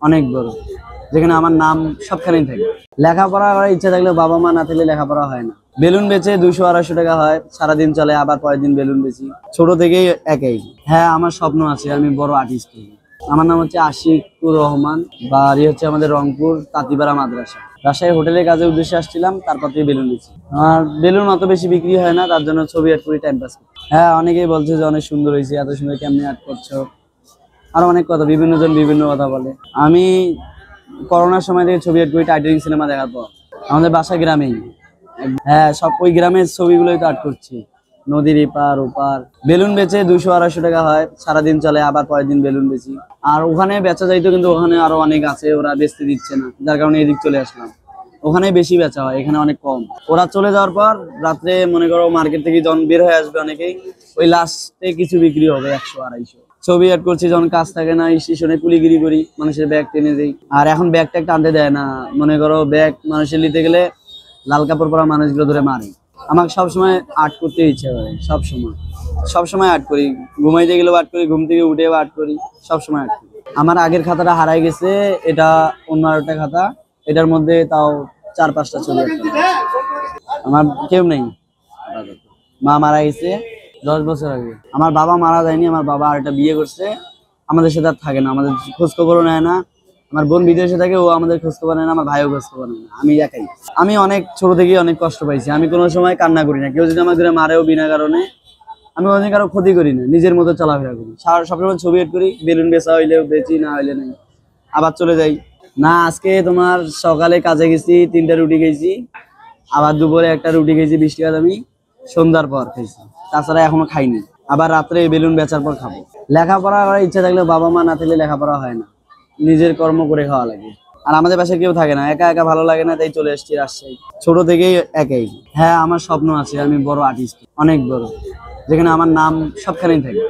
অনেক বড়, যেখানে আমার নাম সবখানেই থাকে। লেখাপড়া করার ইচ্ছা থাকলেও বাবা মা না থাকলে লেখাপড়া হয় না। বেলুন বেচে 200-250 টাকা হয়, সারাদিন চলে, আবার পরের দিন বেলুন বেচি। ছোট থেকেই একই। হ্যাঁ, আমার স্বপ্ন আছে আমি বড় আর্টিস্ট হই। আমার নাম হচ্ছে আশিকুর রহমান, বাড়ি হচ্ছে আমাদের রংপুর তাঁতিপাড়া মাদ্রাসা। রাজশাহী হোটেলের কাজের উদ্দেশ্যে আসছিলাম, তারপর থেকে বেলুন বেচি। আর বেলুন অত বেশি বিক্রি হয় না, তার জন্য ছবি আর্ট করি, টাইম পাস করি। হ্যাঁ, অনেকেই বলছে যে অনেক সুন্দর হয়েছে, এত সুন্দর কেমনি আর্ট করছো, আরো অনেক কথা, বিভিন্ন জন বিভিন্ন কথা বলে। আমি করোনার সময় থেকে ছবি আর্ট করি, টাইটানিক সিনেমা দেখার পর। আমাদের বাসা গ্রামেই। হ্যাঁ, সব ওই গ্রামের ছবিগুলোই তো আর্ট করছি, নদীর এপার ওপার। বেলুন বেচে 200-250 টাকা হয়, সারাদিন চলে, আবার পরের দিন বেলুন বেচি। আর ওখানে বেচা যাইতো, কিন্তু ওখানে আরো অনেক আছে, ওরা বেচতে দিচ্ছে না, যার কারণে এদিক চলে আসলাম। ওখানে বেশি বেচা হয়, এখানে অনেক কম। ওরা চলে যাওয়ার পর রাত্রে মনে করো মার্কেট থেকে যখন বের হয়ে আসবে অনেকেই, ওই লাস্টে কিছু বিক্রি হবে 100-250। ছবি অ্যাড করছি যখন কাজ থাকে না, স্টেশনে কুলিগিরি করি, মানুষের ব্যাগ টেনে দিই। আর এখন ব্যাগ ট্যাগ টানতে দেয় না, মনে করো ব্যাগ মানুষের নিতে গেলে লাল কাপড় পরা মানুষগুলো ধরে মারে। আমাকে সবসময় আর্ট করতে ইচ্ছে করে, সবসময় আর্ট করি। ঘুমাইতে গেলেও আর্ট করি, ঘুম থেকে উঠেও আর্ট করি, সবসময় আর্ট করি। আমার আগের খাতাটা হারাই গেছে, এটা অন্য আরেকটা খাতা, এটার মধ্যে তাও 4-5টা ছবি art করা। আমার কেউ নেই, মা মারা গেছে 10 বছর আগে। আমার বাবা মারা যায়নি, আমার বাবা আর একটা বিয়ে করছে, আমাদের সাথে আর থাকে না, আমাদের খোঁজ খবরও নেয় না। আমার বোন বিদেশে থাকে, ও আমাদের খোঁজ খবর নেয় না, আমার ভাইও খোঁজ খবর নেয় না, আমি একাই। আমি অনেক ছোট থেকেই অনেক কষ্ট পাইছি, আমি কোনো সময় কান্না করি না। কেউ যদি আমার ধরে মারেও বিনা কারণে, আমি অনেক কারো ক্ষতি করি না, নিজের মতো চলাফেরা করি। সবসময় ছবি এড করি, বেলুন বেচা হইলেও বেচি, না হইলে নেই, আবার চলে যাই। না, আজকে তোমার সকালে কাজে গেছি, 3টা রুটি খেয়েছি, আবার দুপুরে একটা রুটি খেয়েছি 20 টাকা দামি, সন্ধ্যার পর খেয়েছি, তাছাড়া এখনো খাইনি। আবার রাত্রে বেলুন বেচার পর খাবো। লেখাপড়া করার ইচ্ছা থাকলেও বাবা মা না থাকলে লেখাপড়া হয় না, নিজের কর্ম করে খাওয়া লাগে। আর আমাদের পাশে কেউ থাকে না, একা একা ভালো লাগে না, তাই চলে এসেছি রাজশাহী। ছোট থেকেই একই। হ্যাঁ, আমার স্বপ্ন আছে আমি বড় আর্টিস্ট, অনেক বড়, যেখানে আমার নাম সবখানেই থাকে।